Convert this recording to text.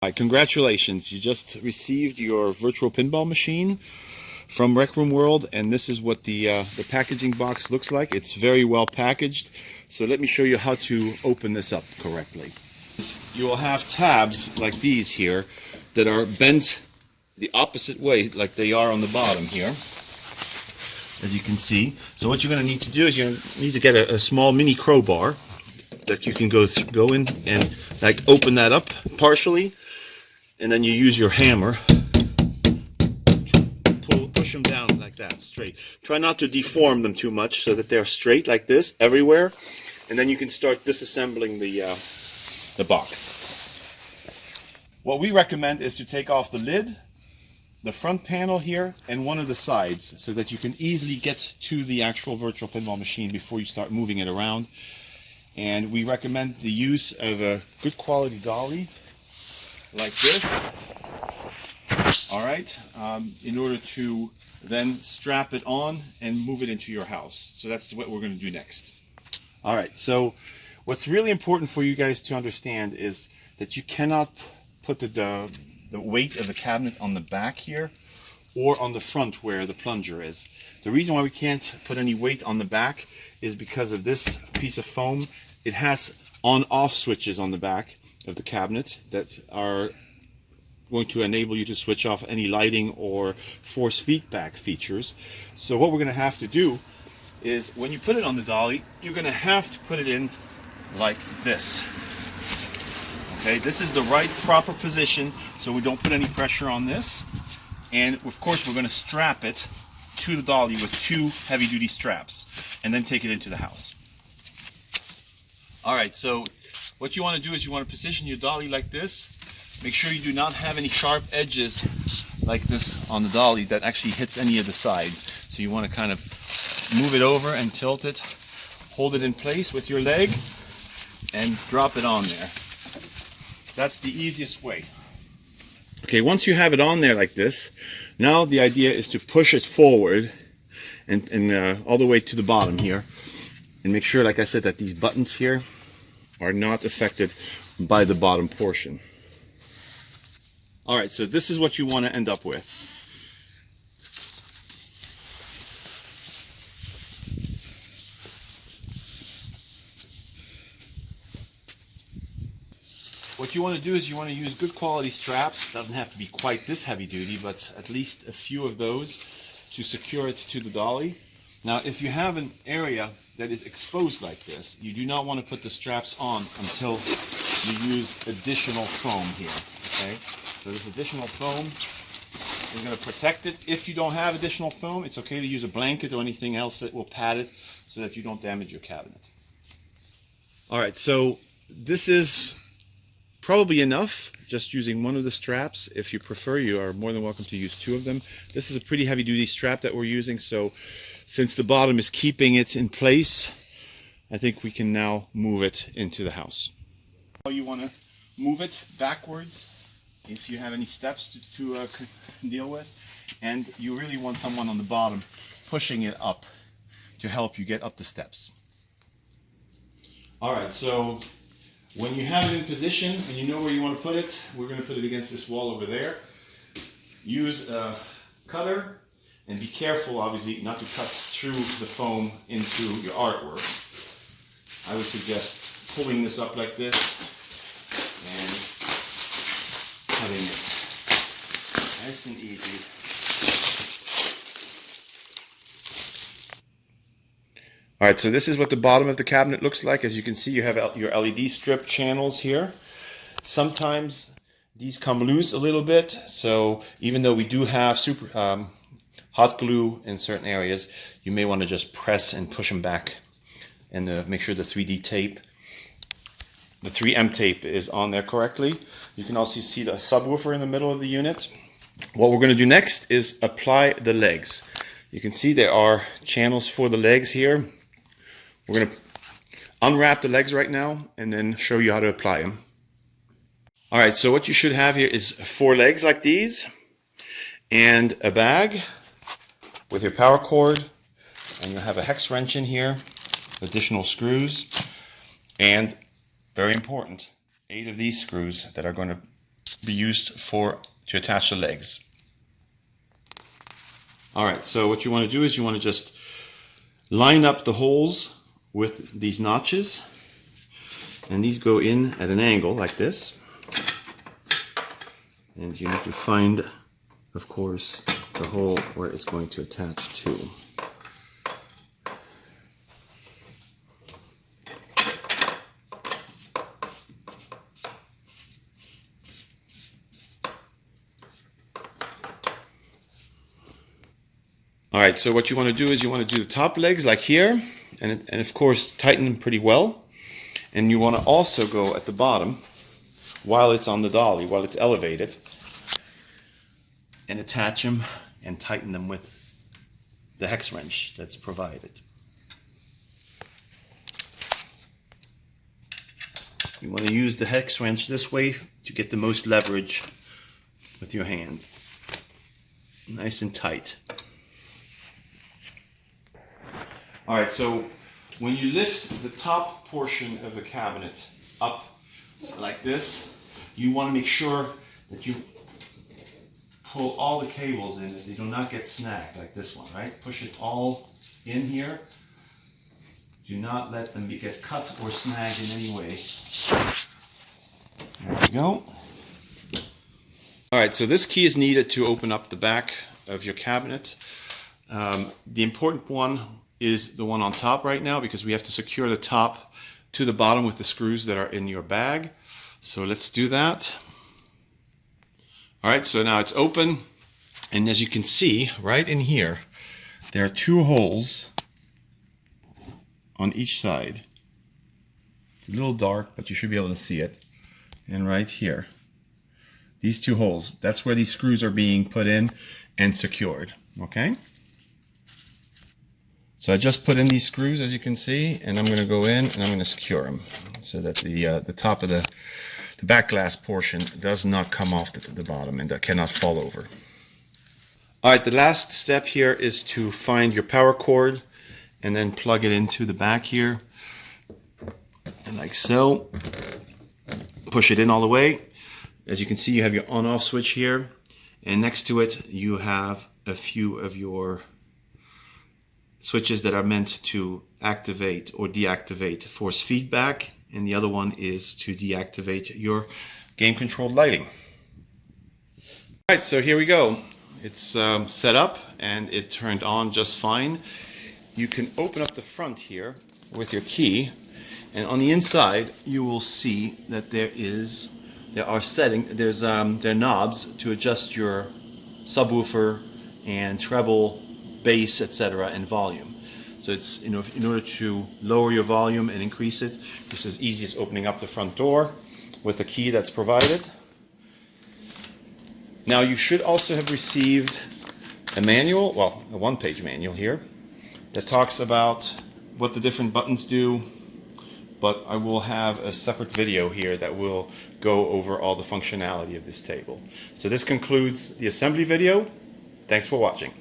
Hi, congratulations. You just received your virtual pinball machine from Rec Room World, and this is what the packaging box looks like. It's very well packaged. So let me show you how to open this up correctly. You will have tabs like these here that are bent the opposite way like they are on the bottom here, as you can see. So what you're going to need to do is you need to get a small mini crowbar that you can go in and like open that up partially, and then you use your hammer to push them down like that, straight. Try not to deform them too much so that they're straight like this everywhere, and then you can start disassembling the box. What we recommend is to take off the lid, the front panel here, and one of the sides, so that you can easily get to the actual virtual pinball machine before you start moving it around. And we recommend the use of a good quality dolly like this, all right, in order to then strap it on and move it into your house. So that's what we're going to do next. All right, so what's really important for you guys to understand is that you cannot put the weight of the cabinet on the back here or on the front where the plunger is. The reason why we can't put any weight on the back is because of this piece of foam. It has on-off switches on the back of the cabinet that are going to enable you to switch off any lighting or force feedback features. So what we're going to have to do is, when you put it on the dolly, you're going to have to put it in like this. Okay, this is the right proper position so we don't put any pressure on this. And of course we're going to strap it to the dolly with two heavy-duty straps and then take it into the house. Alright, so what you want to do is you want to position your dolly like this. Make sure you do not have any sharp edges like this on the dolly that actually hits any of the sides. So you want to kind of move it over and tilt it, hold it in place with your leg, and drop it on there. That's the easiest way. Okay, once you have it on there like this, now the idea is to push it forward and all the way to the bottom here, and make sure, like I said, that these buttons here are not affected by the bottom portion. Alright, so this is what you want to end up with. What you want to do is you want to use good quality straps. It doesn't have to be quite this heavy duty, but at least a few of those to secure it to the dolly. Now, if you have an area that is exposed like this, you do not want to put the straps on until you use additional foam here. Okay? So this additional foam is going to protect it. If you don't have additional foam, it's okay to use a blanket or anything else that will pad it so that you don't damage your cabinet. Alright, so this is probably enough, just using one of the straps. If you prefer, you are more than welcome to use two of them. This is a pretty heavy duty strap that we're using, so since the bottom is keeping it in place, I think we can now move it into the house. You want to move it backwards if you have any steps to deal with, and you really want someone on the bottom pushing it up to help you get up the steps. Alright, so when you have it in position and you know where you want to put it, we're going to put it against this wall over there. Use a cutter and be careful, obviously, not to cut through the foam into your artwork. I would suggest pulling this up like this and cutting it nice and easy. Alright, so this is what the bottom of the cabinet looks like. As you can see, you have your LED strip channels here. Sometimes these come loose a little bit, so even though we do have super hot glue in certain areas, you may want to just press and push them back and make sure the 3D tape, the 3M tape, is on there correctly. You can also see the subwoofer in the middle of the unit. What we're going to do next is apply the legs. You can see there are channels for the legs here. We're going to unwrap the legs right now and then show you how to apply them. Alright, so what you should have here is 4 legs like these, and a bag with your power cord, and you'll have a hex wrench in here, additional screws, and very important, 8 of these screws that are going to be used to attach the legs. Alright, so what you want to do is you want to just line up the holes with these notches, and these go in at an angle like this, and you need to find, of course, the hole where it's going to attach to. Alright, so what you want to do is you want to do the top legs like here, and of course tighten them pretty well. And you want to also go at the bottom while it's on the dolly, while it's elevated, and attach them and tighten them with the hex wrench that's provided. You want to use the hex wrench this way to get the most leverage with your hand. Nice and tight. Alright, so when you lift the top portion of the cabinet up like this, you want to make sure that you pull all the cables in, that they do not get snagged like this one, right? Push it all in here. Do not let them get cut or snagged in any way. There we go. Alright, so this key is needed to open up the back of your cabinet. The important one is the one on top right now, because we have to secure the top to the bottom with the screws that are in your bag. So let's do that. Alright, so now it's open, and as you can see right in here, there are two holes on each side. It's a little dark, but you should be able to see it. And right here, these two holes, that's where these screws are being put in and secured. Okay? So I just put in these screws, as you can see, and I'm going to go in and I'm going to secure them so that the top of the back glass portion does not come off the bottom and that cannot fall over. Alright, the last step here is to find your power cord and then plug it into the back here, and like so. Push it in all the way. As you can see, you have your on-off switch here, and next to it you have a few of your switches that are meant to activate or deactivate force feedback, and the other one is to deactivate your game controlled lighting. Alright, so here we go. It's set up and it turned on just fine. You can open up the front here with your key, and on the inside you will see that there are knobs to adjust your subwoofer and treble, bass, etc., and volume. So it's, in order to lower your volume and increase it, it's as easy as opening up the front door with the key that's provided. Now you should also have received a manual, well, a one-page manual here, that talks about what the different buttons do, but I will have a separate video here that will go over all the functionality of this table. So this concludes the assembly video. Thanks for watching.